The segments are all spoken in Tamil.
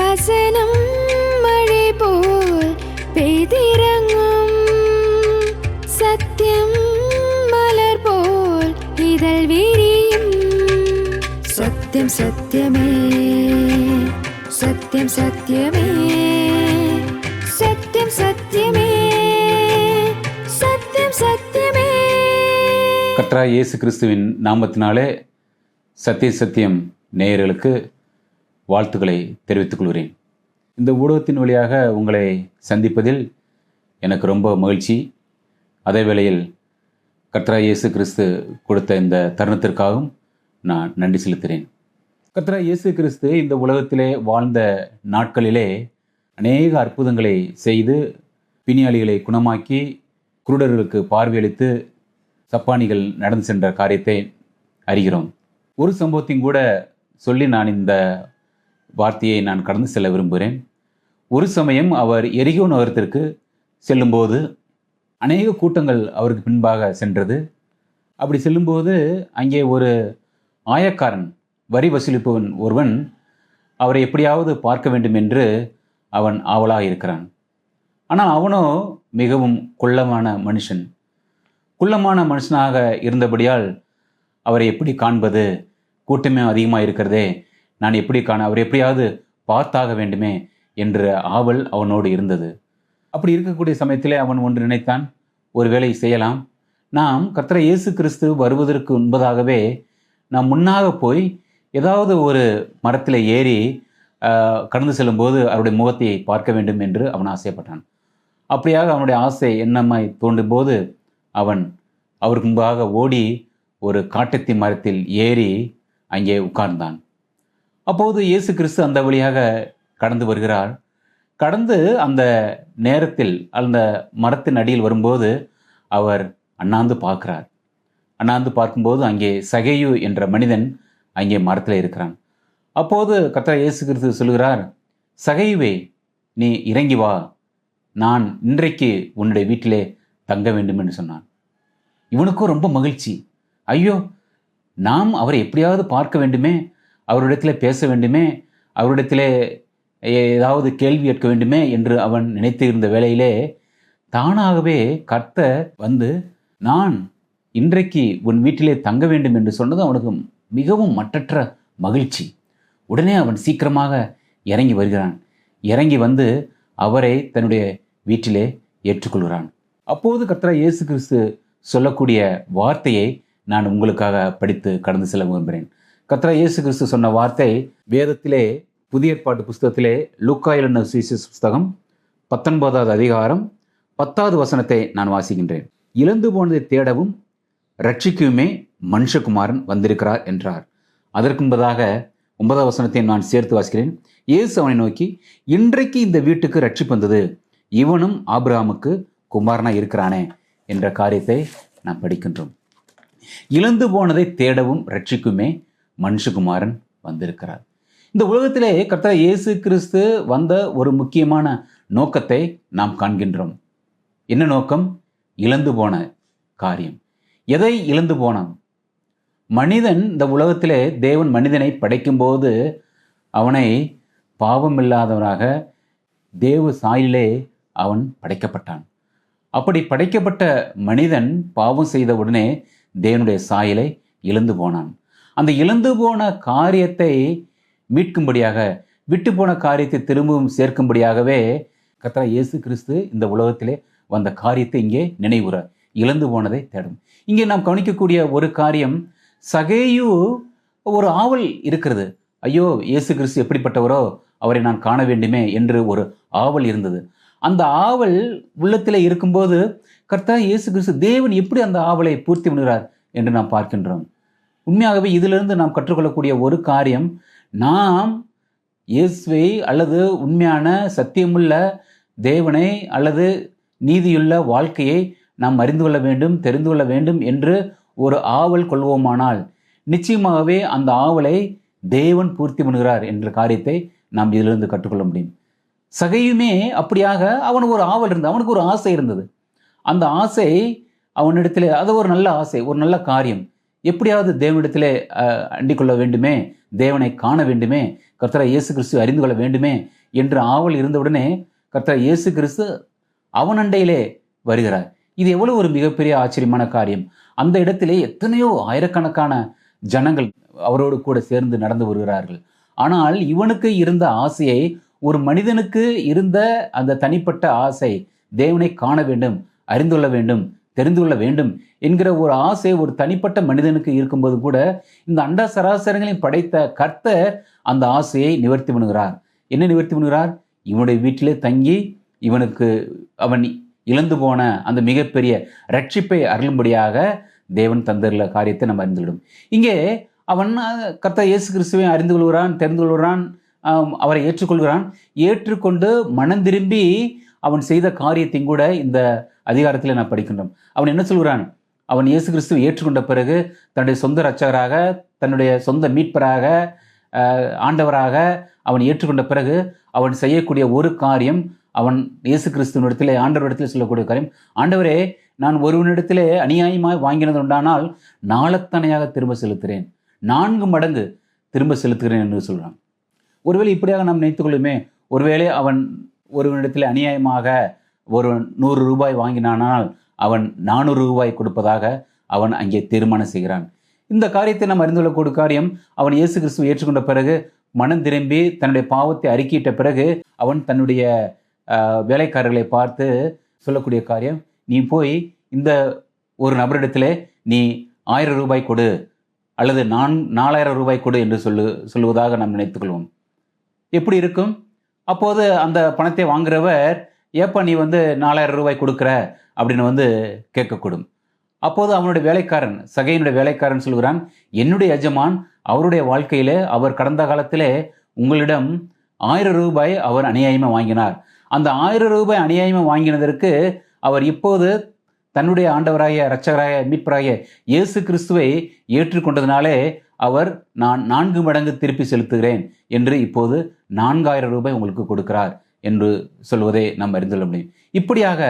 வசனம் மழை போல் பெய்திறங்கும், சத்தியம் மலர் போல் இதழ் விரியும். சத்தியம் சத்தியமே, சத்தியம் சத்தியமே, சத்தியம் சத்தியமே, சத்தியம் சத்தியமே. கர்த்தராகிய இயேசு கிறிஸ்துவின் நாமத்தினாலே சத்திய சத்தியம் நேயர்களுக்கு வாழ்த்துக்களை தெரிவித்துக் கொள்கிறேன். இந்த ஊடகத்தின் வழியாக உங்களை சந்திப்பதில் எனக்கு ரொம்ப மகிழ்ச்சி. அதே வேளையில் கர்த்தராகிய இயேசு கிறிஸ்து கொடுத்த இந்த தருணத்திற்காகவும் நான் நன்றி செலுத்துகிறேன். கர்த்தராகிய இயேசு கிறிஸ்து இந்த உலகத்திலே வாழ்ந்த நாட்களிலே அநேக அற்புதங்களை செய்து பிணியாளிகளை குணமாக்கி, குருடர்களுக்கு பார்வையளித்து, சப்பானிகள் நடந்து சென்ற காரியத்தை அறிகிறோம். ஒரு சம்பவத்தையும் கூட சொல்லி நான் இந்த வார்த்தையை நான் கடந்து செல்ல விரும்புகிறேன். ஒரு சமயம் அவர் எரிகோ நகரத்திற்கு செல்லும்போது அநேக கூட்டங்கள் அவருக்கு பின்பாக சென்றது. அப்படி செல்லும்போது அங்கே ஒரு ஆயக்காரன், வரி வசூலிப்பவன் ஒருவன் அவரை எப்படியாவது பார்க்க வேண்டும் என்று அவன் ஆவலாக இருக்கிறான். ஆனால் அவனோ மிகவும் குள்ளமான மனுஷன். குள்ளமான மனுஷனாக இருந்தபடியால் அவரை எப்படி காண்பது, கூட்டமே அதிகமாக இருக்கிறதே, நான் எப்படி அவரை எப்படியாவது பார்த்தாக வேண்டுமே என்ற ஆவல் அவனோடு இருந்தது. அப்படி இருக்கக்கூடிய சமயத்திலே அவன் ஒன்று நினைத்தான், ஒரு வேளை செய்யலாம், நாம் கர்த்தர் இயேசு கிறிஸ்து வருவதற்கு முன்பதாகவே நாம் முன்னாக போய் ஏதாவது ஒரு மரத்தில் ஏறி கடந்து செல்லும்போது அவருடைய முகத்தை பார்க்க வேண்டும் என்று அவன் ஆசைப்பட்டான். அப்படியாக அவனுடைய ஆசை எண்ணமாய் தோன்றும் போது அவன் அவருக்கு முன்பாக ஓடி ஒரு காட்டத்தி மரத்தில் ஏறி அங்கே உட்கார்ந்தான். அப்போது இயேசு கிறிஸ்து அந்த வழியாக கடந்து வருகிறார். கடந்து அந்த நேரத்தில் அந்த மரத்தின் அடியில் வரும்போது அவர் அண்ணாந்து பார்க்கிறார். அண்ணாந்து பார்க்கும்போது அங்கே சகேயு என்ற மனிதன் அங்கே மரத்தில் இருக்கிறான். அப்போது கர்த்தர் இயேசு கிறிஸ்து சொல்கிறார், சகேயுவே, நீ இறங்கி வா, நான் இன்றைக்கு உன்னுடைய வீட்டிலே தங்க வேண்டும் என்று சொன்னான். இவனுக்கும் ரொம்ப மகிழ்ச்சி. ஐயோ, நாம் அவரை எப்படியாவது பார்க்க வேண்டுமே, அவரிடத்தில் பேச வேண்டுமே, அவரிடத்தில் ஏதாவது கேள்வி கேட்க வேண்டுமே என்று அவன் நினைத்து இருந்த வேளையிலே தானாகவே கர்த்தர் வந்து, நான் இன்றைக்கு உன் வீட்டிலே தங்க வேண்டும் என்று சொன்னது அவனுக்கு மிகவும் மற்றற்ற மகிழ்ச்சி. உடனே அவன் சீக்கிரமாக இறங்கி வருகிறான். இறங்கி வந்து அவரை தன்னுடைய வீட்டிலே ஏற்றுக்கொள்கிறான். அப்போது கர்த்தர் இயேசு கிறிஸ்து சொல்லக்கூடிய வார்த்தையை நான் உங்களுக்காக படித்து கடந்து செல்ல விரும்புகிறேன். கர்த்தர் இயேசு கிறிஸ்து சொன்ன வார்த்தை வேதத்திலே, புதிய ஏற்பாட்டு புஸ்தகத்திலே லூக்கா எழுதின சுவிசேஷ புஸ்தகம் 19வது அதிகாரம் 10வது வசனத்தை நான் வாசிக்கின்றேன். இழந்து போனதை தேடவும் ரட்சிக்குமே மனுஷகுமாரன் வந்திருக்கிறார் என்றார். அதற்கு முன்பதாக 9வது வசனத்தை நான் சேர்த்து வாசிக்கிறேன். இயேசு அவனை நோக்கி, இன்றைக்கு இந்த வீட்டுக்கு ரட்சிப்பு வந்தது, இவனும் ஆபிரகாமுக்கு குமாரனாக இருக்கிறானே என்ற காரியத்தை நாம் படிக்கின்றோம். இழந்து போனதை தேடவும் ரட்சிக்குமே மனுஷகுமாரன் வந்திருக்கிறார். இந்த உலகத்திலே கர்த்தர் இயேசு கிறிஸ்து வந்த ஒரு முக்கியமான நோக்கத்தை நாம் காண்கின்றோம். என்ன நோக்கம்? இழந்து போன காரியம். எதை இழந்து போனான்? மனிதன் இந்த உலகத்திலே தேவன் மனிதனை படைக்கும்போது அவனை பாவமில்லாதவனாக தேவ சாயலிலே அவன் படைக்கப்பட்டான். அப்படி படைக்கப்பட்ட மனிதன் பாவம் செய்த உடனே தேவனுடைய சாயலை இழந்து போனான். அந்த இழந்து போன காரியத்தை மீட்கும்படியாக, விட்டு போன காரியத்தை திரும்பவும் சேர்க்கும்படியாகவே கர்த்தர் இயேசு கிறிஸ்து இந்த உலகத்திலே வந்த காரியத்தை இங்கே நினைவுற, இழந்து போனதை தேடும். இங்கே நாம் கவனிக்கக்கூடிய ஒரு காரியம், சகேயு ஒரு ஆவல் இருக்கிறது. ஐயோ, இயேசு கிறிஸ்து எப்படிப்பட்டவரோ, அவரை நான் காண வேண்டுமே என்று ஒரு ஆவல் இருந்தது. அந்த ஆவல் உள்ளத்தில் இருக்கும்போது கர்த்தர் இயேசு கிறிஸ்து தேவன் எப்படி அந்த ஆவலை பூர்த்தி பண்ணுகிறார் என்று நாம் பார்க்கின்றோம். உண்மையாகவே இதிலிருந்து நாம் கற்றுக்கொள்ளக்கூடிய ஒரு காரியம், நாம் இயேசுவை அல்லது உண்மையான சத்தியமுள்ள தேவனை அல்லது நீதியுள்ள வாழ்க்கையை நாம் அறிந்து கொள்ள வேண்டும், தெரிந்து கொள்ள வேண்டும் என்று ஒரு ஆவல் கொள்வோமானால் நிச்சயமாகவே அந்த ஆவலை தேவன் பூர்த்தி பண்ணுகிறார் என்ற காரியத்தை நாம் இதிலிருந்து கற்றுக்கொள்ள முடியும். சகையுமே அப்படியாக அவனுக்கு ஒரு ஆவல் இருந்தது, அவனுக்கு ஒரு ஆசை இருந்தது. அந்த ஆசை அவனிடத்தில், அது ஒரு நல்ல ஆசை, ஒரு நல்ல காரியம். எப்படியாவது தேவனிடத்திலே அண்டிக் கொள்ள வேண்டுமே, தேவனை காண வேண்டுமே, கர்த்தரை இயேசு கிறிஸ்து அறிந்து கொள்ள வேண்டுமே என்று ஆவல் இருந்தவுடனே கர்த்தர் இயேசு கிறிஸ்து அவன் அண்டையிலே வருகிறார். இது எவ்வளவு ஒரு மிகப்பெரிய ஆச்சரியமான காரியம். அந்த இடத்திலே எத்தனையோ ஆயிரக்கணக்கான ஜனங்கள் அவரோடு கூட சேர்ந்து நடந்து வருகிறார்கள். ஆனால் இவனுக்கு இருந்த ஆசையை, ஒரு மனிதனுக்கு இருந்த அந்த தனிப்பட்ட ஆசை, தேவனை காண வேண்டும், அறிந்து கொள்ள வேண்டும், தெரிந்து கொள்ள வேண்டும் என்கிற ஒரு ஆசை ஒரு தனிப்பட்ட மனிதனுக்கு இருக்கும்போது கூட இந்த அண்ட சராசரங்களையும் படைத்த கர்த்தர் அந்த ஆசையை நிவர்த்தி பண்ணுகிறார். என்ன நிவர்த்தி பண்ணுகிறார்? இவனுடைய வீட்டிலே தங்கி இவனுக்கு அவன் இழந்து போன அந்த மிகப்பெரிய ரட்சிப்பை அருளும்படியாக தேவன் தந்துள்ள காரியத்தை நம்ம அறிந்துவிடும். இங்கே அவன் கர்த்தர் இயேசு கிறிஸ்துவை அறிந்து கொள்கிறான், தெரிந்து கொள்கிறான், அவரை ஏற்றுக்கொள்கிறான். ஏற்றுக்கொண்டு மனம் திரும்பி அவன் செய்த காரியத்தையும் கூட இந்த அதிகாரத்தில் நான் படிக்கின்றோம். அவன் என்ன சொல்கிறான்? அவன் இயேசு கிறிஸ்துவை ஏற்றுக்கொண்ட பிறகு தன்னுடைய சொந்த இரட்சகராக, தன்னுடைய சொந்த மீட்பராக, ஆண்டவராக அவன் ஏற்றுக்கொண்ட பிறகு அவன் செய்யக்கூடிய ஒரு காரியம், அவன் இயேசு கிறிஸ்துவனிடத்திலே, ஆண்டவரிடத்தில் சொல்லக்கூடிய காரியம், ஆண்டவரே, நான் ஒருவனிடத்திலே அநியாயமாய் வாங்கினது உண்டானால் நாளத்தனையாக திரும்ப செலுத்துகிறேன், 4 மடங்கு திரும்ப செலுத்துகிறேன் என்று சொல்கிறான். ஒருவேளை இப்படியாக நாம் நினைத்துக்கொள்ளுமே, ஒருவேளை அவன் ஒருவனிடத்தில் அநியாயமாக ஒரு 100 ரூபாய் வாங்கினானால் அவன் 400 ரூபாய் கொடுப்பதாக அவன் அங்கே தீர்மானம் செய்கிறான். இந்த காரியத்தை நாம் அறிந்து கொள்ளக்கூடிய காரியம், அவன் இயேசு கிறிஸ்துவை ஏற்றுக்கொண்ட பிறகு மனம் திரும்பி தன்னுடைய பாவத்தை அறிக்கையிட்ட பிறகு அவன் தன்னுடைய வேலைக்காரர்களை பார்த்து சொல்லக்கூடிய காரியம், நீ போய் இந்த ஒரு நபரிடத்திலே நீ 1000 ரூபாய் கொடு அல்லது 4000 ரூபாய் கொடு என்று சொல்லுவதாக நாம் நினைத்துக்கொள்வோம். எப்படி இருக்கும்? அப்போது அந்த பணத்தை வாங்குறவர், ஏப்பா நீ 4000 ரூபாய் கொடுக்குற அப்படின்னு கேட்கக்கூடும். அப்போது அவனுடைய வேலைக்காரன், சகையினுடைய வேலைக்காரன் சொல்கிறான், என்னுடைய எஜமான் அவருடைய வாழ்க்கையிலே அவர் கடந்த காலத்திலே உங்களிடம் 1000 ரூபாய் அவர் அநியாயமாக வாங்கினார். அந்த 1000 ரூபாய் அநியாயமாக வாங்கினதற்கு அவர் இப்போது தன்னுடைய ஆண்டவராகிய, இரட்சகராகிய, மீட்பராகிய இயேசு கிறிஸ்துவை ஏற்றுக்கொண்டதினாலே அவர் நான் 4 மடங்கு திருப்பி செலுத்துகிறேன் என்று இப்போது 4000 ரூபாய் உங்களுக்கு கொடுக்கிறார் என்று சொல்வதை நாம் அறிந்து கொள்ள முடியும். இப்படியாக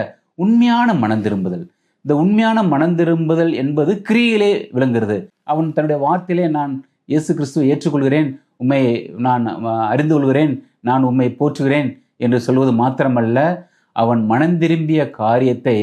உண்மையான மனம் திரும்புதல், இந்த உண்மையான மனம் திரும்புதல் என்பது கிரியிலே விளங்குகிறது. அவன் தன்னுடைய வார்த்தையிலே, நான் இயேசு கிறிஸ்துவை ஏற்றுக்கொள்கிறேன், உம்மை நான் அறிந்து கொள்கிறேன், நான் உம்மை போற்றுகிறேன் என்று சொல்வது மாத்திரமல்ல, அவன் மனம் திரும்பிய காரியத்தை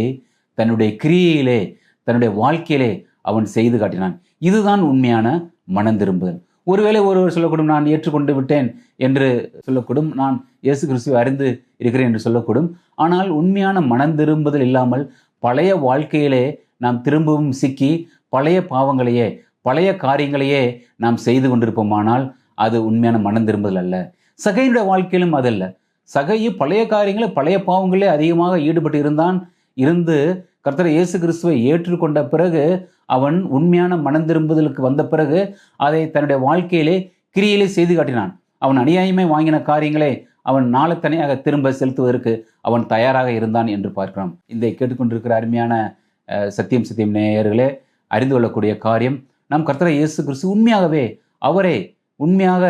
தன்னுடைய கிரியையிலே, தன்னுடைய வாழ்க்கையிலே அவன் செய்து காட்டினான். இதுதான் உண்மையான மனம் திரும்புதல். ஒருவேளை ஒருவர் சொல்லக்கூடும், நான் ஏற்றுக்கொண்டு விட்டேன் என்று சொல்லக்கூடும், நான் இயேசு கிறிஸ்துவை அறிந்து இருக்கிறேன் என்று சொல்லக்கூடும். ஆனால் உண்மையான மனம் திரும்புதல் இல்லாமல் பழைய வாழ்க்கையிலே நாம் திரும்பவும் சிக்கி பழைய பாவங்களையே, பழைய காரியங்களையே நாம் செய்து கொண்டிருப்போமானால் அது உண்மையான மனம் திரும்புதல் அல்ல. சகையினுடைய வாழ்க்கையிலும் அதல்ல. சகையு பழைய காரியங்களை, பழைய பாவங்களே அதிகமாக ஈடுபட்டு இருந்து கர்த்தர் இயேசு கிறிஸ்துவை ஏற்றுக்கொண்ட பிறகு, அவன் உண்மையான மனம் திரும்புதலுக்கு வந்த பிறகு அதை தன்னுடைய வாழ்க்கையிலே, கிரியிலே செய்து காட்டினான். அவன் அநியாயமே வாங்கின காரியங்களை அவன் நாளத்தனையாக திரும்ப செலுத்துவதற்கு அவன் தயாராக இருந்தான் என்று பார்க்கிறோம். இந்த கேட்டுக்கொண்டிருக்கிற அருமையான சத்தியம் நேயர்களே, அறிந்து கொள்ளக்கூடிய காரியம், நாம் கர்த்தர் இயேசு கிறிஸ்து உண்மையாகவே அவரை உண்மையாக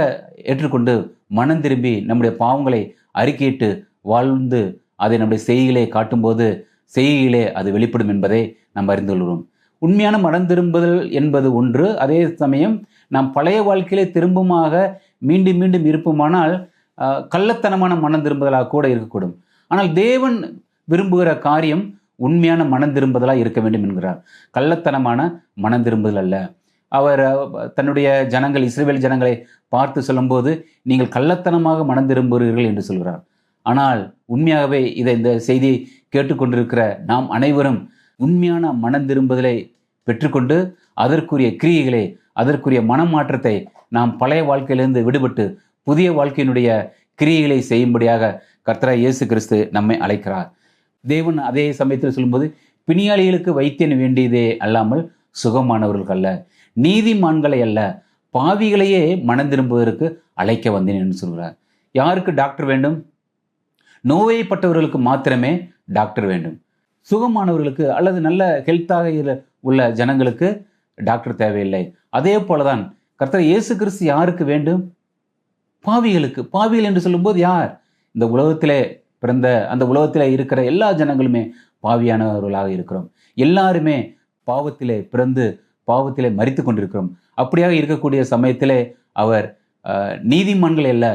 ஏற்றுக்கொண்டு மனம் திரும்பி நம்முடைய பாவங்களை அறிக்கையிட்டு வாழ்ந்து அதை நம்முடைய செய்கையிலே காட்டும்போது செய்கையிலே அது வெளிப்படும் என்பதை நாம் அறிந்து கொள்கிறோம். உண்மையான மனம் திரும்புதல் என்பது ஒன்று. அதே சமயம் நாம் பழைய வாழ்க்கையிலே திரும்பமாக மீண்டும் மீண்டும் இருப்போமானால் கள்ளத்தனமான மனம் திரும்புதலாக கூட இருக்கக்கூடும். ஆனால் தேவன் விரும்புகிற காரியம் உண்மையான மனம் திரும்புதலாக இருக்க வேண்டும் என்கிறார். கள்ளத்தனமான மனம் திரும்புதல் அல்ல. அவர் தன்னுடைய ஜனங்கள், இஸ்ரவேல் ஜனங்களை பார்த்து சொல்லும்போது, நீங்கள் கள்ளத்தனமாக மனம் திரும்புகிறீர்கள் என்று சொல்கிறார். ஆனால் உண்மையாகவே இந்த செய்தியை கேட்டுக்கொண்டிருக்கிற நாம் அனைவரும் உண்மையான மனம் திரும்புதலை பெற்றுக்கொண்டு அதற்குரிய கிரியைகளை, அதற்குரிய மனமாற்றத்தை நாம் பழைய வாழ்க்கையிலிருந்து விடுபட்டு புதிய வாழ்க்கையினுடைய கிரியைகளை செய்யும்படியாக கர்த்தராகிய இயேசு கிறிஸ்து நம்மை அழைக்கிறார். தேவன் அதே சமயத்தில் சொல்லும்போது, பிணியாளிகளுக்கு வைத்தியன் வேண்டியதே அல்லாமல் சுகமானவர்களுக்கு அல்ல, நீதிமான்களை அல்ல, பாவிகளையே மனம் திரும்புவதற்கு அழைக்க வந்தேன் என்று சொல்கிறார். யாருக்கு டாக்டர் வேண்டும்? நோய்பட்டவர்களுக்கு மாத்திரமே டாக்டர் வேண்டும். சுகமானவர்களுக்கு அல்லது நல்ல ஹெல்த்தாக உள்ள ஜனங்களுக்கு டாக்டர் தேவையில்லை. அதே போலதான் கர்த்தர் இயேசு கிறிஸ்து யாருக்கு வேண்டும்? பாவிகளுக்கு. பாவிகள் என்று சொல்லும்போது யார்? இந்த உலகத்திலே பிறந்த, அந்த உலகத்திலே இருக்கிற எல்லா ஜனங்களுமே பாவியானவர்களாக இருக்கிறோம். எல்லாருமே பாவத்திலே பிறந்து பாவத்திலே மரித்து கொண்டிருக்கிறோம். அப்படியாக இருக்கக்கூடிய சமயத்திலே அவர் நீதிமான்கள் அல்ல,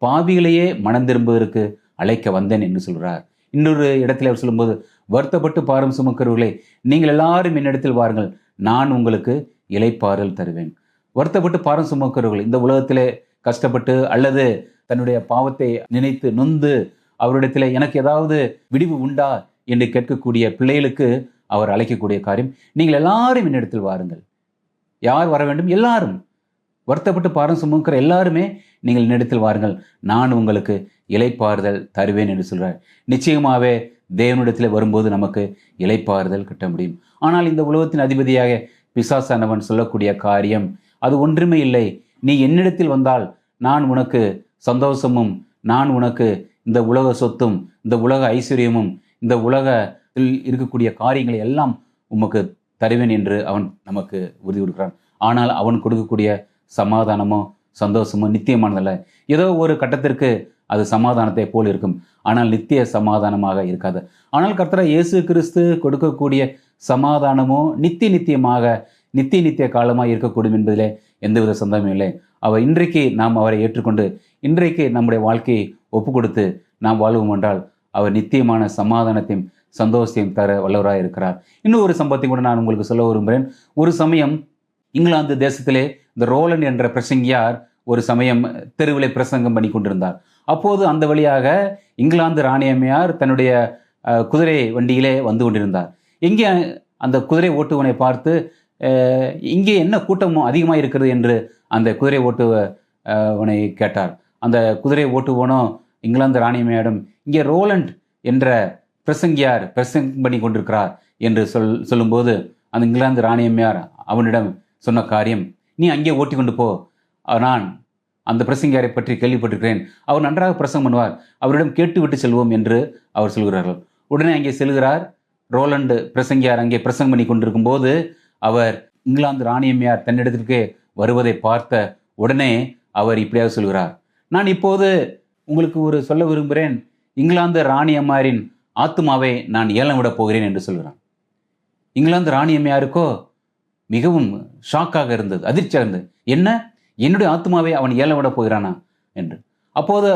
பாவிகளையே மனம் திரும்புவதற்கு அழைக்க வந்தேன் என்று சொல்கிறார். இன்னொரு இடத்துல அவர் சொல்லும்போது, வருத்தப்பட்டு பாரம் சுமக்கிறவர்களே நீங்கள் எல்லாரும் என்னிடத்தில் வாருங்கள், நான் உங்களுக்கு இளைப்பாறுதல் தருவேன். வருத்தப்பட்டு பாரம் சுமக்கிறவர்கள், இந்த உலகத்திலே கஷ்டப்பட்டு அல்லது தன்னுடைய பாவத்தை நினைத்து நொந்து அவரிடத்தில் எனக்கு ஏதாவது விடிவு உண்டா என்று கேட்கக்கூடிய பிள்ளைகளுக்கு அவர் அழைக்கக்கூடிய காரியம், நீங்கள் எல்லாரும் என்னிடத்தில் வாருங்கள். யார் வர வேண்டும்? எல்லாரும். வருத்தப்பட்டு பாரம் சுமக்கிற எல்லாருமே நீங்கள் என்னிடத்தில் வாருங்கள், நான் உங்களுக்கு இளைப்பாறுதல் தருவேன் என்று சொல்கிறார். நிச்சயமாகவே தேவனிடத்தில் வரும்போது நமக்கு இளைப்பாறுதல் கிட்ட முடியும். ஆனால் இந்த உலகத்தின் அதிபதியாக பிசாசானவன் சொல்லக்கூடிய காரியம் அது ஒன்றுமே இல்லை. நீ என்னிடத்தில் வந்தால் நான் உனக்கு சந்தோஷமும், நான் உனக்கு இந்த உலக சொத்தும், இந்த உலக ஐஸ்வர்யமும், இந்த உலகத்தில் இருக்கக்கூடிய காரியங்களை எல்லாம் உமக்கு தருவேன் என்று அவன் நமக்கு உறுதி கொடுக்கிறான். ஆனால் அவன் கொடுக்கக்கூடிய சமாதானமோ சந்தோஷமோ நித்தியமானதல்ல. ஏதோ ஒரு கட்டத்திற்கு அது சமாதானத்தை போல் இருக்கும், ஆனால் நித்திய சமாதானமாக இருக்காது. ஆனால் கர்த்தராகிய இயேசு கிறிஸ்து கொடுக்கக்கூடிய சமாதானமோ நித்தியமாக நித்திய காலமாக இருக்கக்கூடும் என்பதிலே எந்தவித சந்தேகமும் இல்லை. அவர் இன்றைக்கு நாம் அவரை ஏற்றுக்கொண்டு இன்றைக்கு நம்முடைய வாழ்க்கையை ஒப்பு கொடுத்து நாம் வாழ்வோம் என்றால் அவர் நித்தியமான சமாதானத்தையும் சந்தோஷத்தையும் தர வல்லவராக இருக்கிறார். இன்னும் ஒரு சம்பவத்தை கூட நான் உங்களுக்கு சொல்ல விரும்புகிறேன். ஒரு சமயம் இங்கிலாந்து தேசத்திலே இந்த ரோலண்ட் என்ற பிரசங்கியார் ஒரு சமயம் தெருவிலே பிரசங்கம் பண்ணி கொண்டிருந்தார். அப்போது அந்த வழியாக இங்கிலாந்து ராணியம்மையார் தன்னுடைய குதிரை வண்டியிலே வந்து கொண்டிருந்தார். இங்கே அந்த குதிரை ஓட்டுவனை பார்த்து, இங்கே என்ன கூட்டமும் அதிகமாக இருக்கிறது என்று அந்த குதிரை ஓட்டுவனை கேட்டார். அந்த குதிரை ஓட்டுவனோ இங்கிலாந்து ராணியம்மையாரிடம், இங்கே ரோலண்ட் என்ற பிரசங்கியார் பிரசங்கம் பண்ணி கொண்டிருக்கிறார் என்று சொல்லும்போது அந்த இங்கிலாந்து ராணியம்மையார் அவனிடம் சொன்ன காரியம், நீ அங்கே ஓட்டி கொண்டு போ, நான் அந்த பிரசங்கியாரை பற்றி கேள்விப்பட்டிருக்கிறேன், அவர் நன்றாக பிரசங்கம் பண்ணுவார், அவரிடம் கேட்டுவிட்டு செல்வோம் என்று அவர் சொல்கிறார்கள். உடனே அங்கே செல்கிறார். ரோலண்ட் பிரசங்கியார் அங்கே பிரசங்கம் பண்ணி கொண்டிருக்கும் போது அவர் இங்கிலாந்து ராணியம்மையார் தன்னிடத்திற்கு வருவதை பார்த்த உடனே அவர் இப்படியாக சொல்கிறார், நான் இப்போது உங்களுக்கு ஒரு சொல்ல விரும்புகிறேன், இங்கிலாந்து ராணியம்மாரின் ஆத்மாவை நான் ஏலம் விட போகிறேன் என்று சொல்கிறான். இங்கிலாந்து ராணியம்மையாருக்கோ மிகவும் ஷாக்காக இருந்தது, அதிர்ச்சியாக இருந்தது. என்ன, என்னுடைய ஆத்மாவை அவன் ஏலம் விட போகிறானா என்று. அப்போது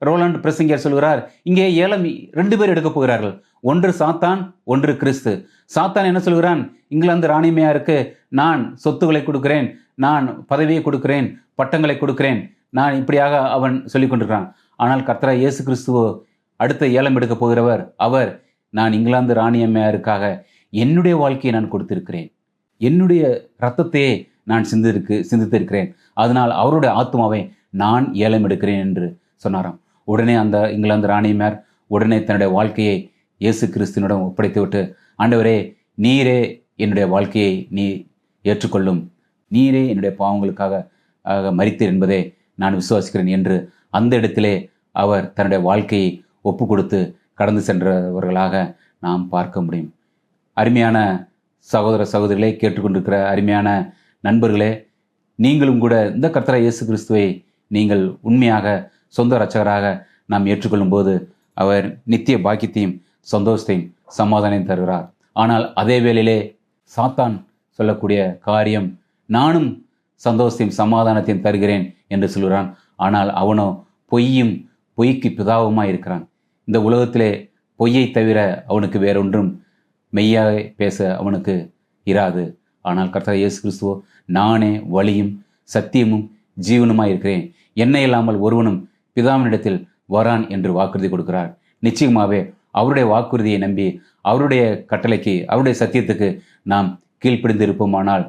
ரோலண்ட் பிரசங்கியார் சொல்கிறார், இங்கே ஏலம் 2 பேர் எடுக்க போகிறார்கள், ஒன்று சாத்தான், ஒன்று கிறிஸ்து. சாத்தான் என்ன சொல்கிறான், இங்கிலாந்து ராணியம்மையாருக்கு நான் சொத்துக்களை கொடுக்கிறேன், நான் பதவியை கொடுக்கிறேன், பட்டங்களை கொடுக்கிறேன், நான் இப்படியாக அவன் சொல்லிக் கொண்டிருக்கிறான். ஆனால் கர்த்தராகிய இயேசு கிறிஸ்துவோ அடுத்த ஏலம் எடுக்க போகிறவர், அவர் நான் இங்கிலாந்து ராணியம்மையாருக்காக என்னுடைய வாழ்க்கையை நான் கொடுத்திருக்கிறேன், என்னுடைய இரத்தத்தையே நான் சிந்தித்திருக்கிறேன், அதனால் அவருடைய ஆத்மாவை நான் ஏலம் எடுக்கிறேன் என்று சொன்னாராம். உடனே அந்த இங்கிலாந்து ராணியம்மையார் உடனே தன்னுடைய வாழ்க்கையை இயேசு கிறிஸ்துவினிடம் ஒப்படைத்து விட்டு, ஆண்டவரே நீரே என்னுடைய வாழ்க்கையை நீ ஏற்றுக்கொள்ளும், நீரே என்னுடைய பாவங்களுக்காக மரித்தீர் என்பதை நான் விசுவாசிக்கிறேன் என்று அந்த இடத்திலே அவர் தன்னுடைய வாழ்க்கையை ஒப்பு கொடுத்து கடந்து சென்றவர்களாக நாம் பார்க்க முடியும். அருமையான சகோதர சகோதரிகளை கேட்டுக்கொண்டிருக்கிற அருமையான நண்பர்களே, நீங்களும் கூட இந்த கர்த்தராகிய இயேசு கிறிஸ்துவை நீங்கள் உண்மையாக சொந்த இரட்சகராக நாம் ஏற்றுக்கொள்ளும் போது அவர் நித்திய பாக்கியத்தையும் சந்தோஷத்தையும் சமாதானம் தருகிறார். ஆனால் அதே வேளையிலே சாத்தான் சொல்லக்கூடிய காரியம், நானும் சந்தோஷத்தையும் சமாதானத்தையும் தருகிறேன் என்று சொல்கிறான். ஆனால் அவனோ பொய்க்கு பிதாவுமாய் இருக்கிறான். இந்த உலகத்திலே பொய்யை தவிர அவனுக்கு வேறொன்றும் மெய்யாக பேச அவனுக்கு இராது. ஆனால் கர்த்தர் இயேசு கிறிஸ்துவோ, நானே வழியும் சத்தியமும் ஜீவனுமாய் இருக்கிறேன், என்னை இல்லாமல் ஒருவனும் பிதாவினிடத்தில் வரான் என்று வாக்குறுதி கொடுக்கிறார். நிச்சயமாகவே அவருடைய வாக்குறுதியை நம்பி அவருடைய கட்டளைக்கு, அவருடைய சத்தியத்துக்கு நாம் கீழ்ப்பிடிந்து இருப்போமானால்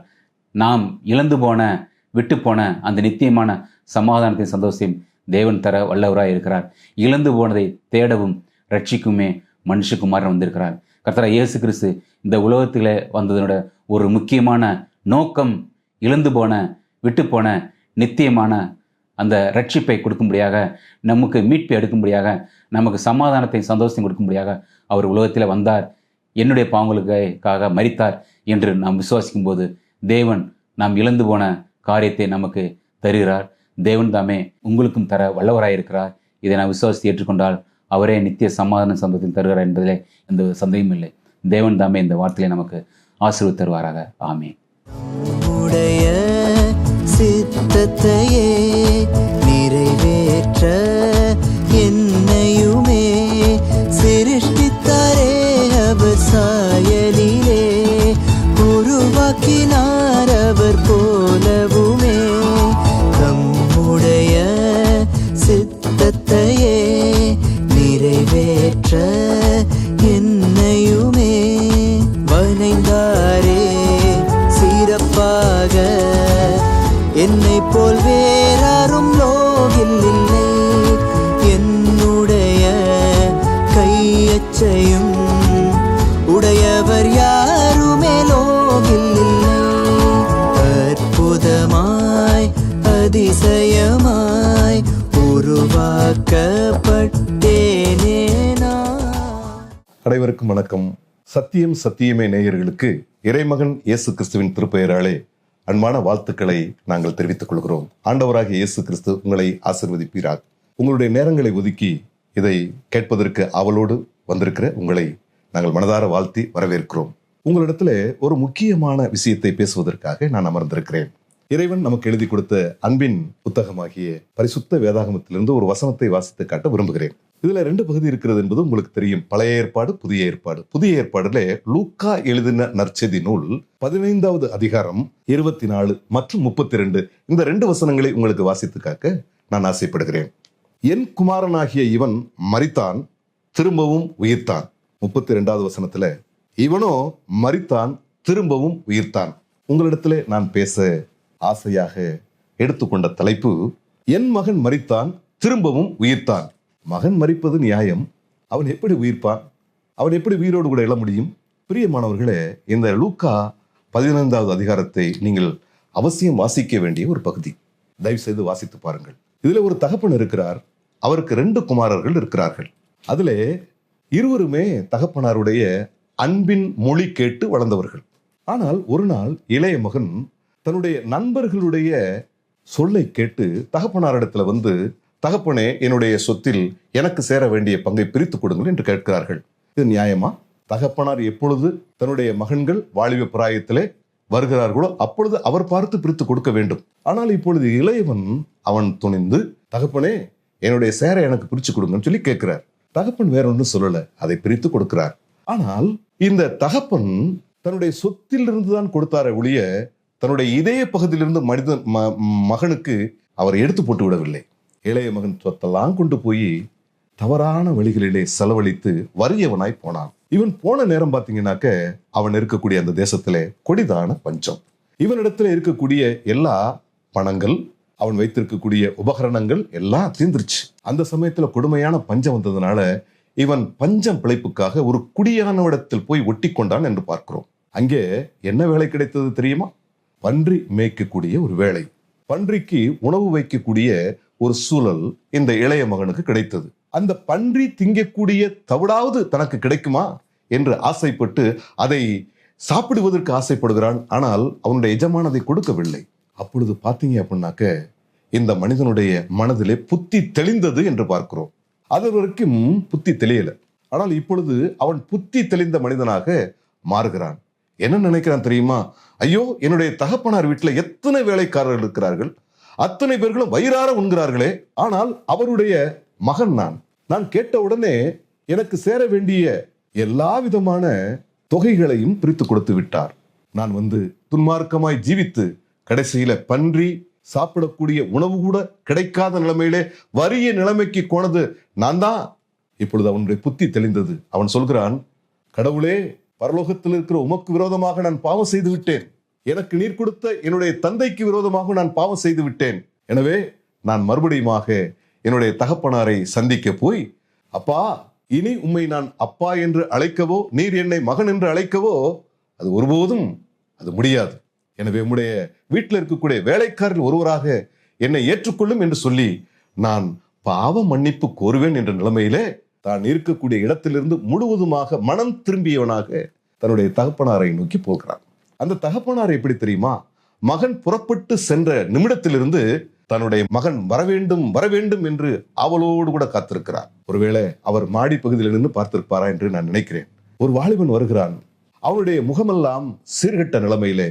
நாம் இழந்து போன, விட்டு போன அந்த நித்தியமான சமாதானத்தின் சந்தோஷத்தையும் தேவன் தர வல்லவராய் இருக்கிறார். இழந்து போனதை தேடவும் ரட்சிக்குமே மனுஷகுமாரன் வந்திருக்கிறார். கர்த்தராகிய இயேசு கிறிஸ்து இந்த உலகத்தில் வந்ததனோட ஒரு முக்கியமான நோக்கம், இழந்து போன, விட்டு போன நித்தியமான அந்த ரட்சிப்பை கொடுக்கும்படியாக, நமக்கு மீட்பை எடுக்கும்படியாக, நமக்கு சமாதானத்தை சந்தோஷத்தையும் கொடுக்கும்படியாக அவர் உலகத்தில் வந்தார், என்னுடைய பாவங்களுக்காக மரித்தார் என்று நாம் விசுவாசிக்கும் போது தேவன் நாம் இழந்து போன காரியத்தை நமக்கு தருகிறார். தேவன் தாமே உங்களுக்கும் தர வல்லவராயிருக்கிறார். இதை நான் விசுவாசித்து ஏற்றுக்கொண்டால் அவரே நித்திய சமாதான சம்பவத்தில் தருகிறார் என்பதிலே எந்த சந்தேகமும் இல்லை. தேவன் தாமே இந்த வார்த்தையை நமக்கு ஆசீர்வதித்து தருவாராக. ஆமென். சித்தத்தையே நிறைவேற்ற என்னையுமே சிருஷ்டித்தாரே அவர் சாயலிலே உருவாக்கினார் அவர் போலவுமே தம்முடைய சித்தத்தையே நிறைவேற்ற என்னையுமே வனைந்தாரே சிறப்பாக என்னை போல் வேறாரும் லோகில் இல்லை என்னுடைய கையச்சையும் உடையவர் யாருமே லோகில் இல்லை அற்புதமாய் அதிசயமாய் உருவாக்கப்பட்டேனே நான். அனைவருக்கும் வணக்கம். சத்தியம் சத்தியமே நேயர்களுக்கு இறைமகன் இயேசு கிறிஸ்துவின் திருப்பெயராலே அன்பான வாழ்த்துக்களை நாங்கள் தெரிவித்துக் கொள்கிறோம். ஆண்டவராகிய இயேசு கிறிஸ்து உங்களை ஆசீர்வதிப்பீராக. உங்களுடைய நேரங்களை ஒதுக்கி இதை கேட்பதற்கு ஆவலோடு வந்திருக்கிற உங்களை நாங்கள் மனதார வாழ்த்தி வரவேற்கிறோம். உங்களிடத்துல ஒரு முக்கியமான விஷயத்தை பேசுவதற்காக நான் அமர்ந்திருக்கிறேன். இறைவன் நமக்கு எழுதி கொடுத்த அன்பின் புத்தகமாகிய பரிசுத்த வேதாகமத்திலிருந்து ஒரு வசனத்தை வாசித்து காட்ட விரும்புகிறேன். இதுல 2 பகுதி இருக்கிறது என்பது உங்களுக்கு தெரியும். பழைய ஏற்பாடு, புதிய ஏற்பாடு. புதிய ஏற்பாடுல லூக்கா எழுதின நற்செய்தி நூல் 15வது அதிகாரம் 24 மற்றும் 32 இந்த 2 வசனங்களை உங்களுக்கு வாசித்து காக்க நான் ஆசைப்படுகிறேன். என் குமாரனாகிய இவன் மரித்தான், திரும்பவும் உயிர்த்தான். 32வது வசனத்துல இவனோ மரித்தான், திரும்பவும் உயிர்த்தான். உங்களிடத்துல நான் பேச ஆசையாக எடுத்துக்கொண்ட தலைப்பு, என் மகன் மரித்தான், திரும்பவும் உயிர்த்தான். மகன் மரிப்பது நியாயம், அவன் எப்படி உயிர்ப்பான்? அவன் எப்படி உயிரோடு கூட எழ முடியும்? பிரியமானவர்களே, இந்த லூக்கா 15வது அதிகாரத்தை நீங்கள் அவசியம் வாசிக்க வேண்டிய ஒரு பகுதி. தயவு செய்து வாசித்து பாருங்கள். இதுல ஒரு தகப்பன் இருக்கிறார், அவருக்கு 2 குமாரர்கள் இருக்கிறார்கள். அதுல இருவருமே தகப்பனாருடைய அன்பின் மொழி கேட்டு வளர்ந்தவர்கள். ஆனால் ஒரு நாள் இளைய மகன் தன்னுடைய நண்பர்களுடைய சொல்லை கேட்டு தகப்பனாரிடத்துல வந்து, தகப்பனே, என்னுடைய சொத்தில் எனக்கு சேர வேண்டிய பங்கை பிரித்து கொடுங்கள் என்று கேட்கிறார்கள். இது நியாயமா? தகப்பனார் எப்பொழுது தன்னுடைய மகன்கள் வாலிப பிராயத்திலே வருகிறார்களோ அப்பொழுது அவர் பார்த்து பிரித்து கொடுக்க வேண்டும். ஆனால் இப்பொழுது இளையவன் அவன் துணிந்து, தகப்பனே, என்னுடைய சேர எனக்கு பிரிச்சு கொடுங்கன்னு சொல்லி கேட்கிறார். தகப்பன் வேற ஒன்றும் சொல்லல, அதை பிரித்து கொடுக்கிறார். ஆனால் இந்த தகப்பன் தன்னுடைய சொத்திலிருந்து தான் கொடுத்தார ஒழிய தன்னுடைய இதய பகுதியிலிருந்து மகனுக்கு அவர் எடுத்து போட்டு விடவில்லை. இளைய மகன் சொத்தெல்லாம் கொண்டு போய் தவறான வழிகளிலே செலவழித்து வறியவனாய் போனான். இவன் போன நேரம் பாத்தீங்கன்னாக்க அவன் இருக்கக்கூடிய அந்த தேசத்திலே கொடிதான பஞ்சம். இவனிடத்துல இருக்கக்கூடிய எல்லா பணங்கள், அவன் வைத்திருக்கக்கூடிய உபகரணங்கள் எல்லாம் தீர்ந்துருச்சு. அந்த சமயத்துல கொடுமையான பஞ்சம் வந்ததுனால இவன் பஞ்சம் பிழைப்புக்காக ஒரு குடியான இடத்தில் போய் ஒட்டி கொண்டான் என்று பார்க்கிறோம். அங்கே என்ன வேலை கிடைத்தது தெரியுமா? பன்றி மேய்க்கக்கூடிய ஒரு வேலை, பன்றிக்கு உணவு வைக்கக்கூடிய ஒரு சூழல் இந்த இளைய மகனுக்கு கிடைத்தது. அந்த பன்றி திங்கக்கூடிய தவிடாவது தனக்கு கிடைக்குமா என்று ஆசைப்பட்டு அதை சாப்பிடுவதற்கு ஆசைப்படுகிறான். ஆனால் அவனுடைய எஜமான் அதை கொடுக்கவில்லை. அப்பொழுது பார்த்தீங்க அப்படின்னாக்க இந்த மனிதனுடைய மனதிலே புத்தி தெளிந்தது என்று பார்க்கிறோம். அது வரைக்கும் புத்தி தெளியல. ஆனால் இப்பொழுது அவன் புத்தி தெளிந்த மனிதனாக மாறுகிறான். என்ன நினைக்கிறான் தெரியுமா? ஐயோ, என்னுடைய தகப்பனார் வீட்டுல எத்தனை வேலைக்காரர்கள் இருக்கிறார்கள், அத்தனை பேர்களும் வயிறார உண்கிறார்களே, ஆனால் அவருடைய மகன் நான் கேட்ட உடனே எனக்கு சேர வேண்டிய எல்லா விதமான தொகைகளையும் பிரித்து கொடுத்து விட்டார். நான் வந்து துன்மார்க்கமாய் ஜீவித்து கடைசியில பன்றி சாப்பிடக்கூடிய உணவு கூட கிடைக்காத நிலைமையிலே வறிய நிலைமைக்கு போனது நான் தான். இப்பொழுது அவனுடைய புத்தி தெளிந்தது. அவன் சொல்கிறான், கடவுளே, பரலோகத்தில் இருக்கிற உமக்கு விரோதமாக நான் பாவம் செய்து விட்டேன். எனக்கு நீர் கொடுத்த என்னுடைய தந்தைக்கு விரோதமாக நான் பாவம் செய்து விட்டேன். எனவே நான் மறுபடியுமாக என்னுடைய தகப்பனாரை சந்திக்க போய், அப்பா, இனி உம்மை நான் அப்பா என்று அழைக்கவோ நீர் என்னை மகன் என்று அழைக்கவோ அது ஒருபோதும் அது முடியாது. எனவே உம்முடைய வீட்டில் இருக்கக்கூடிய வேலைக்காரர்கள் ஒருவராக என்னை ஏற்றுக்கொள்ளும் என்று சொல்லி நான் பாவ மன்னிப்பு கோருவேன் என்ற நிலைமையிலே தான் இருக்கக்கூடிய இடத்திலிருந்து முழுவதுமாக மனம் திரும்பியவனாக தன்னுடைய தகப்பனாரை நோக்கி போகிறான். அந்த தகப்பனார் எப்படி தெரியுமா? மகன் புறப்பட்டு சென்ற நிமிடத்திலிருந்து தன்னுடைய மகன் வரவேண்டும் என்று ஆவலோடு கூட காத்திருக்கிறார். ஒருவேளை அவர் மாடி பகுதியில் இருந்து பார்த்திருப்பாரா என்று நான் நினைக்கிறேன். ஒரு வாலிபன் வருகிறான். அவனுடைய முகமெல்லாம் சீர்கெட்ட நிலைமையிலே,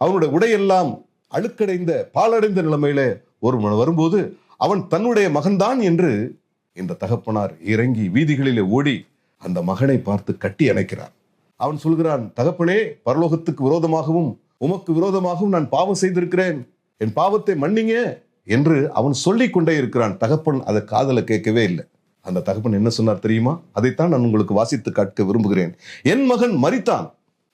அவனுடைய உடையெல்லாம் அழுக்கடைந்த பாழடைந்த நிலைமையில ஒருவன் வரும்போது அவன் தன்னுடைய மகன்தான் என்று இந்த தகப்பனார் இறங்கி வீதிகளிலே ஓடி அந்த மகனை பார்த்து கட்டி அணைக்கிறார். அவன் சொல்கிறான், தகப்பனே, பரலோகத்துக்கு விரோதமாகவும் உமக்கு விரோதமாகவும் நான் பாவம் செய்திருக்கிறேன், என் பாவத்தை மன்னிங்க என்று அவன் சொல்லிக் கொண்டே இருக்கிறான். தகப்பன் அதை காதல கேட்கவே இல்லை. அந்த தகப்பன் என்ன சொன்னார் தெரியுமா? அதைத்தான் நான் உங்களுக்கு வாசித்து காட்ட விரும்புகிறேன். என் மகன் மரித்தான்,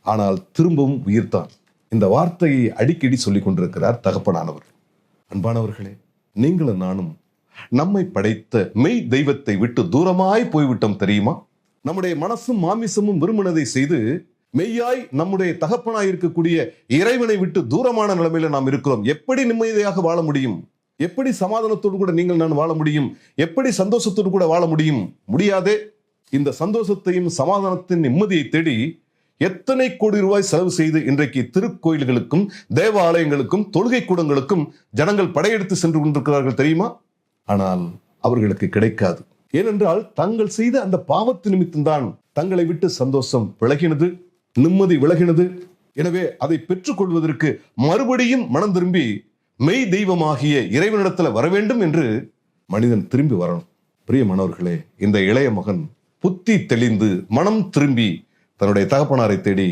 ஆனால் திரும்பவும் உயிர்த்தான். இந்த வார்த்தையை அடிக்கடி சொல்லிக் கொண்டிருக்கிறார் தகப்பனானவர். அன்பானவர்களே, நீங்களும் நானும் நம்மை படைத்த மெய் தெய்வத்தை விட்டு தூரமாய் போய்விட்டோம் தெரியுமா? நம்முடைய மனசும் மாமிசமும் விரும்பினதை செய்து மெய்யாய் நம்முடைய தகப்பனாய் இருக்கக்கூடிய இறைவனை விட்டு தூரமான நிலைமையில நாம் இருக்கிறோம். எப்படி நிம்மதியாக வாழ முடியும்? எப்படி சமாதானத்தோடு கூட நீங்கள் நான் வாழ முடியும்? எப்படி சந்தோஷத்தோடு கூட வாழ முடியும்? முடியாதே. இந்த சந்தோஷத்தையும் சமாதானத்தின் நிம்மதியை தேடி எத்தனை கோடி ரூபாய் செலவு செய்து இன்றைக்கு திருக்கோயில்களுக்கும் தேவாலயங்களுக்கும் தொழுகை கூடங்களுக்கும் ஜனங்கள் படையெடுத்து சென்று கொண்டிருக்கிறார்கள் தெரியுமா? ஆனால் அவர்களுக்கு கிடைக்காது. ஏனென்றால் தங்கள் செய்த அந்த பாவத்து நிமித்தம்தான் தங்களை விட்டு சந்தோஷம் விலகினது, நிம்மதி விலகினது. எனவே அதை பெற்றுக்கொள்வதற்கு மறுபடியும் மனம் திரும்பி மெய் தெய்வமாகிய இறைவனிடத்துல வர வேண்டும் என்று மனிதன் திரும்பி வரணும். பிரியமானவர்களே, இந்த இளைய மகன் புத்தி தெளிந்து மனம் திரும்பி தன்னுடைய தகப்பனாரை தேடி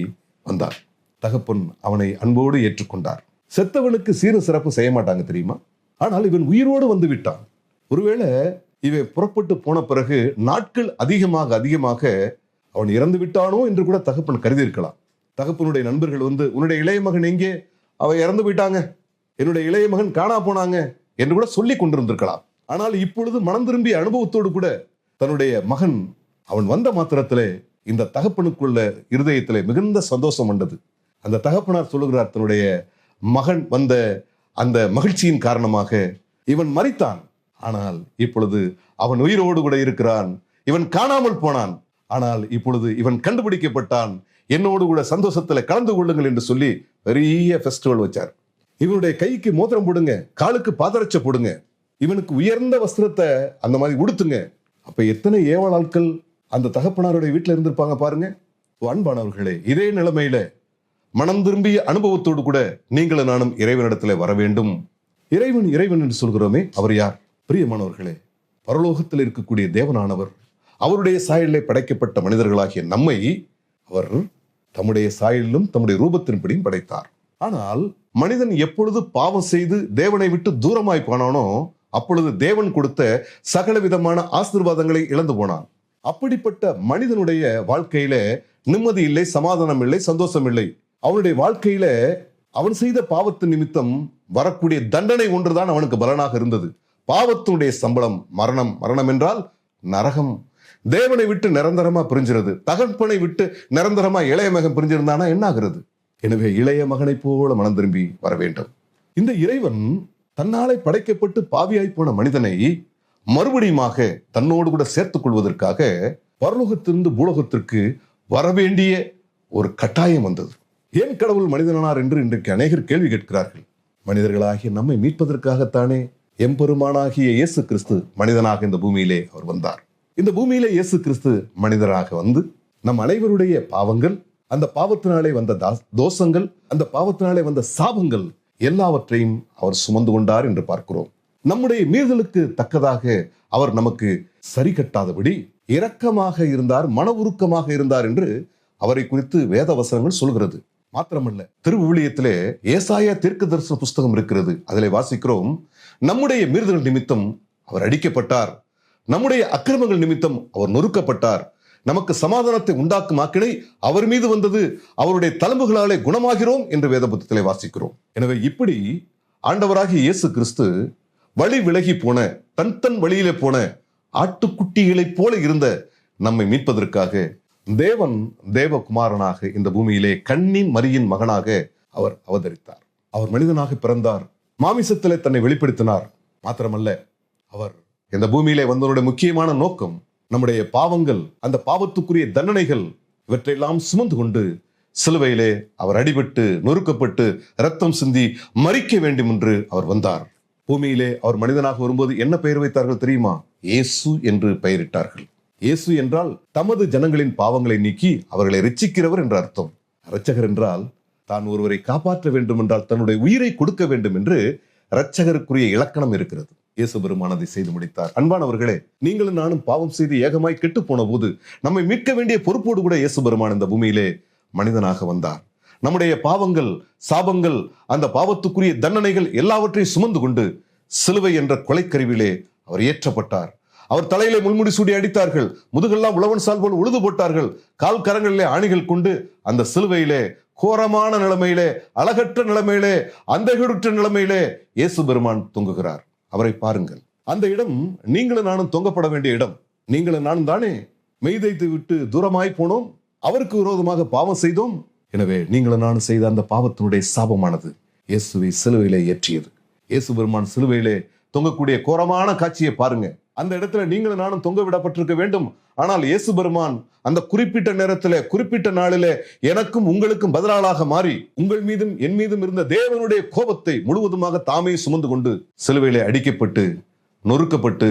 வந்தார். தகப்பன் அவனை அன்போடு ஏற்றுக்கொண்டார். செத்தவனுக்கு சீர சிறப்பு செய்ய மாட்டாங்க தெரியுமா? ஆனால் இவன் உயிரோடு வந்து விட்டான். ஒருவேளை இவன் புறப்பட்டு போன பிறகு நாட்கள் அதிகமாக அவன் இறந்து விட்டானோ என்று கூட தகப்பன் கருதி இருக்கலாம். தகப்பனுடைய நண்பர்கள் வந்து, உன்னுடைய இளைய மகன் எங்கே? அவன் இறந்து போயிட்டாங்க, என்னுடைய இளைய மகன் காணா போனாங்க என்று கூட சொல்லி கொண்டிருந்திருக்கலாம். ஆனால் இப்பொழுது மனம் திரும்பிய அனுபவத்தோடு கூட தன்னுடைய மகன் அவன் வந்த மாத்திரத்திலே இந்த தகப்பனுக்குள்ள இருதயத்திலே மிகுந்த சந்தோஷம் வந்தது. அந்த தகப்பனார் சொல்லுகிறார், தன்னுடைய மகன் வந்த அந்த மகிழ்ச்சியின் காரணமாக இவன் மரித்தான், ஆனால் இப்பொழுது அவன் உயிரோடு கூட இருக்கிறான். இவன் காணாமல் போனான், ஆனால் இப்பொழுது இவன் கண்டுபிடிக்கப்பட்டான். என்னோடு கூட சந்தோஷத்துல கலந்து கொள்ளுங்கள் என்று சொல்லி பெரிய ஃபெஸ்டிவல் வச்சார். இவனுடைய கைக்கு மோதிரம் போடுங்க, காலுக்கு பாதரட்சை போடுங்க, இவனுக்கு உயர்ந்த வஸ்திரத்தை அந்த மாதிரி உடுத்துங்க. அப்ப எத்தனை ஏவாள் ஆட்கள் அந்த தகப்பனாருடைய வீட்டில் இருந்திருப்பாங்க பாருங்க. அன்பானவர்களே, இதே நிலைமையில மனம் திரும்பிய அனுபவத்தோடு கூட நீங்களும் நானும் இறைவனிடத்துல வர வேண்டும். இறைவன் என்று சொல்கிறோமே, அவர் யார்? பிரியமானவர்களே, பரலோகத்தில் இருக்கக்கூடிய தேவனானவர் அவருடைய சாயலிலே படைக்கப்பட்ட மனிதர்களாகிய நம்மை அவர் தம்முடைய சாயலிலும் தம்முடைய ரூபத்தின்படியும் படைத்தார். ஆனால் மனிதன் எப்பொழுது பாவம் செய்து தேவனை விட்டு தூரமாய் போனானோ அப்பொழுது தேவன் கொடுத்த சகல விதமான ஆசீர்வாதங்களை இழந்து போனான். அப்படிப்பட்ட மனிதனுடைய வாழ்க்கையில நிம்மதி இல்லை, சமாதானம் இல்லை, சந்தோஷம் இல்லை. அவனுடைய வாழ்க்கையில அவன் செய்த பாவத்தின் நிமித்தம் வரக்கூடிய தண்டனை ஒன்றுதான் அவனுக்கு பலனாக இருந்தது. பாவத்தினுடைய சம்பளம் மரணம். மரணம் என்றால் நரகம். தேவனை விட்டு நிரந்தரமா பிரிஞ்சிருது. தகப்பனை விட்டு நிரந்தரமா இளைய மகன் பிரிஞ்சிருந்தானா என்ன ஆகிறது? எனவே இளைய மகனை போல மனம் திரும்பி வர வேண்டும். இந்த இறைவன் தன்னாலே படைக்கப்பட்டு பாவியாய் போன மனிதனை மறுபடியுமாக தன்னோடு கூட சேர்த்துக் கொள்வதற்காக பரலோகத்திலிருந்து பூலோகத்திற்கு வரவேண்டிய ஒரு கட்டாயம் வந்தது. ஏன் கடவுள் மனிதனானார் என்று இன்றைக்கு அநேகர் கேள்வி கேட்கிறார்கள். மனிதர்களாகிய நம்மை மீட்பதற்காகத்தானே எம்பெருமானாகிய இயேசு கிறிஸ்து மனிதனாக இந்த பூமியிலே அவர் வந்தார். இந்த பூமியிலே இயேசு கிறிஸ்து மனிதராக வந்து நம் அனைவருடைய பாவங்கள், அந்த பாவத்தினாலே வந்த தோஷங்கள், அந்த பாவத்தினாலே வந்த சாபங்கள் எல்லாவற்றையும் அவர் சுமந்து கொண்டார் என்று பார்க்கிறோம். நம்முடைய மீறுதலுக்கு தக்கதாக அவர் நமக்கு சரி கட்டாதபடி இரக்கமாக இருந்தார், மன உருக்கமாக இருந்தார் என்று அவரை குறித்து வேத வசனங்கள் சொல்கிறது. மாத்திரமல்ல, திருவிவிலியத்திலே ஏசாயா தீர்க்கதரிசன புஸ்தகம் இருக்கிறது. அதிலே வாசிக்கிறோம், நம்முடைய மீறுதல் நிமித்தம் அவர் அடிக்கப்பட்டார், நம்முடைய அக்கிரமங்கள் நிமித்தம் அவர் நொறுக்கப்பட்டார், நமக்கு சமாதானத்தை உண்டாக்கும் ஆக்கினை அவர் மீது வந்தது, அவருடைய தழும்புகளாலே குணமாகிறோம் என்று வேத புத்தகத்திலே வாசிக்கிறோம். எனவே இப்படி ஆண்டவராகிய இயேசு கிறிஸ்து வழி விலகி போன தன் வழியிலே போன ஆட்டுக்குட்டிகளைப் போல இருந்த நம்மை மீட்பதற்காக தேவன் தேவகுமாரனாக இந்த பூமியிலே கன்னி மரியின் மகனாக அவர் அவதரித்தார். அவர் மனிதனாக பிறந்தார், மாமிசத்திலே தன்னை வெளிப்படுத்தினார். மாத்திரமல்ல, அவர் இந்த பூமியிலே வந்தவருடைய முக்கியமான நோக்கம் நம்முடைய பாவங்கள், அந்த பாவத்துக்குரிய தண்டனைகள் இவற்றையெல்லாம் சுமந்து கொண்டு சிலுவையிலே அவர் அடிபட்டு நொறுக்கப்பட்டு இரத்தம் சிந்தி மரிக்க வேண்டும் என்று அவர் வந்தார். பூமியிலே அவர் மனிதனாக வரும்போது என்ன பெயர் வைத்தார்கள் தெரியுமா? இயேசு என்று பெயரிட்டார்கள். இயேசு என்றால் தமது ஜனங்களின் பாவங்களை நீக்கி அவர்களை இரட்சிக்கிறவர் என்ற அர்த்தம். இரட்சகர் என்றால் தான் ஒருவரை காப்பாற்ற வேண்டும் என்றால் தன்னுடைய உயிரை கொடுக்க வேண்டும் என்று இரட்சகருக்குரிய இலக்கணம் இருக்கிறது. இயேசு பெருமான் அதை செய்து முடித்தார். அன்பானவர்களே, நீங்களும் நானும் பாவம் செய்து ஏகமாய் கெட்டு போன போது நம்மை மீட்க வேண்டிய பொறுப்போடு கூட இயேசு பெருமான் இந்த பூமியிலே மனிதனாக வந்தார். நம்முடைய பாவங்கள், சாபங்கள், அந்த பாவத்துக்குரிய தண்டனைகள் எல்லாவற்றையும் சுமந்து கொண்டு சிலுவை என்ற கொலைக்கருவிலே அவர் ஏற்றப்பட்டார். அவர் தலையிலே முள்முடி சூடி அடித்தார்கள், முதுகெல்லாம் உழவன் சால் போல் உழுது போட்டார்கள், கால் கரங்களிலே ஆணிகள் கொண்டு அந்த சிலுவையிலே கோரமான நிலைமையிலே, அழகற்ற நிலைமையிலே, அந்தகடுற்ற நிலைமையிலே இயேசு பெருமான் தொங்குகிறார். அவரை பாருங்கள். அந்த இடம் நீங்களும் நானும் தொங்கப்பட வேண்டிய இடம். நீங்களும் நானும் தானே மெய்தைத்து விட்டு தூரமாய் போனோம், அவருக்கு விரோதமாக பாவம் செய்தோம். எனவே நீங்களும் நானும் செய்த அந்த பாவத்தினுடைய சாபமானது இயேசுவை சிலுவையிலே ஏற்றியது. இயேசு பெருமான் சிலுவையிலே தொங்கக்கூடிய கோரமான காட்சியை பாருங்க. அந்த இடத்துல நீங்களும் நானும் தொங்க விடப்பட்டிருக்க வேண்டும். ஆனால் இயேசு பெருமான் அந்த குறிப்பிட்ட நேரத்திலே, குறிப்பிட்ட நாளிலே எனக்கும் உங்களுக்கும் பதிலாளாக மாறி உங்கள் மீதும் என் மீதும் இருந்த தேவனுடைய கோபத்தை முழுவதுமாக தாமே சுமந்து கொண்டு சிலுவையிலே அடிக்கப்பட்டு நொறுக்கப்பட்டு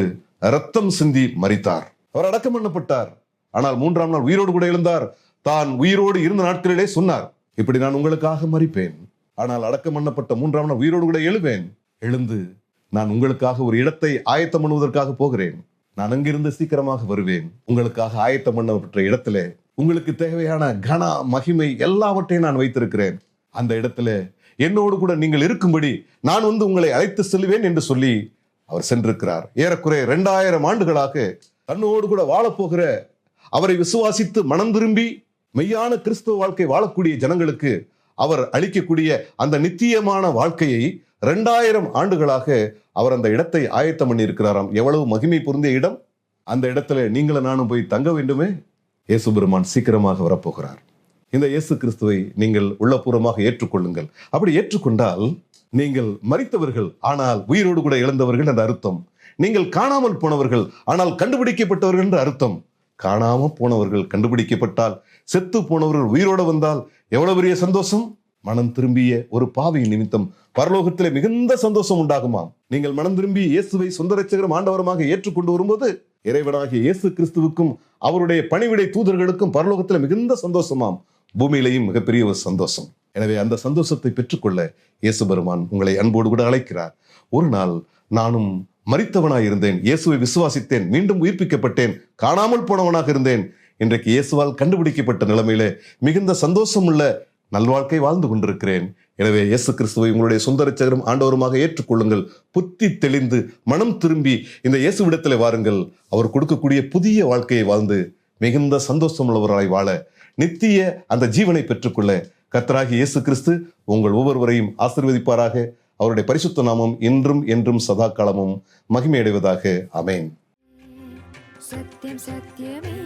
ரத்தம் சிந்தி மரித்தார். அவர் அடக்கம் பண்ணப்பட்டார். ஆனால் 3ஆம் நாள் உயிரோடு கூட எழுந்தார். தான் உயிரோடு இருந்த நாட்களிலே சொன்னார், இப்படி நான் உங்களுக்காக மரிப்பேன், ஆனால் அடக்கம் பண்ணப்பட்ட 3ஆம் நாள் உயிரோடு கூட எழுவேன். எழுந்து நான் உங்களுக்காக ஒரு இடத்தை ஆயத்தம் பண்ணுவதற்காக போகிறேன். நான் அங்கிருந்து சீக்கிரமாக வருவேன். உங்களுக்காக ஆயத்தம் பண்ணப்பட்ட இடத்துல உங்களுக்கு தேவையான கன மகிமை எல்லாவற்றையும் நான் வைத்திருக்கிறேன். அந்த இடத்துல என்னோடு கூட நீங்கள் இருக்கும்படி நான் வந்து உங்களை அழைத்து செல்வேன் என்று சொல்லி அவர் சென்றிருக்கிறார். ஏறக்குறைய 2000 ஆண்டுகளாக தன்னோடு கூட வாழப்போகிற, அவரை விசுவாசித்து மனம் திரும்பி மெய்யான கிறிஸ்துவ வாழ்க்கை வாழக்கூடிய ஜனங்களுக்கு அவர் அளிக்கக்கூடிய அந்த நித்தியமான வாழ்க்கையை 2000 ஆண்டுகளாக அவர் அந்த இடத்தை ஆயத்தம் பண்ணி இருக்கிறாராம். எவ்வளவு மகிமை பொருந்திய இடம்! அந்த இடத்துல நீங்களும் நானும் போய் தங்க வேண்டுமே. இயேசு பெருமான் சீக்கிரமாக வரப்போகிறார். இந்த இயேசு கிறிஸ்துவை நீங்கள் உள்ளபூர்வமாக ஏற்றுக்கொள்ளுங்கள். அப்படி ஏற்றுக்கொண்டால் நீங்கள் மரித்தவர்கள் ஆனால் உயிரோடு கூட இழந்தவர்கள் என்ற அர்த்தம். நீங்கள் காணாமல் போனவர்கள் ஆனால் கண்டுபிடிக்கப்பட்டவர்கள் என்ற அர்த்தம். காணாமல் போனவர்கள் கண்டுபிடிக்கப்பட்டால், செத்து போனவர்கள் உயிரோடு வந்தால் எவ்வளவு பெரிய சந்தோஷம்! மனம் திரும்பிய ஒரு பாவி நிமித்தம் பரலோகத்திலே மிகுந்த சந்தோஷம் உண்டாகுமாம். நீங்கள் மனம் திரும்பி இயேசுவை சொந்த இரட்சகரும் ஆண்டவருமாக ஏற்றுக்கொண்டு வரும்போது இறைவனாகிய இயேசு கிறிஸ்துவுக்கும் அவருடைய பணிவிடை தூதர்களுக்கும் பரலோகத்திலே மிகுந்த சந்தோஷமாம். பூமியிலையும் மிகப்பெரிய ஒரு சந்தோஷம். எனவே அந்த சந்தோஷத்தை பெற்றுக்கொள்ள இயேசு பெருமான் உங்களை அன்போடு கூட அழைக்கிறார். ஒரு நாள் நானும் மரித்தவனாய் இருந்தேன், இயேசுவை விசுவாசித்தேன், மீண்டும் உயிர்ப்பிக்கப்பட்டேன், காணாமல் போனவனாக இருந்தேன். இன்றைக்கு இயேசுவால் கண்டுபிடிக்கப்பட்ட நிலைமையில மிகுந்த சந்தோஷம் உள்ள நல்வாழ்க்கை வாழ்ந்து கொண்டிருக்கிறேன். எனவே இயேசு கிறிஸ்துவை உங்களுடைய சொந்த இரட்சகரும் ஆண்டவருமாக ஏற்றுக்கொள்ளுங்கள். புத்தி தெளிந்து மனம் திரும்பி இந்த இயேசுவிடத்தில் வாருங்கள். அவர் கொடுக்கக்கூடிய புதிய வாழ்க்கையை வாழ்ந்து மிகுந்த சந்தோஷம் உள்ளவராய் வாழ, நித்திய அந்த ஜீவனை பெற்றுக்கொள்ள கர்த்தராகிய இயேசு கிறிஸ்து உங்கள் ஒவ்வொருவரையும் ஆசீர்வதிப்பாராக. அவருடைய பரிசுத்த நாமம் இன்றும் என்றும் சதா காலமும் மகிமையடைவதாக. ஆமென். சத்யம் சத்யமே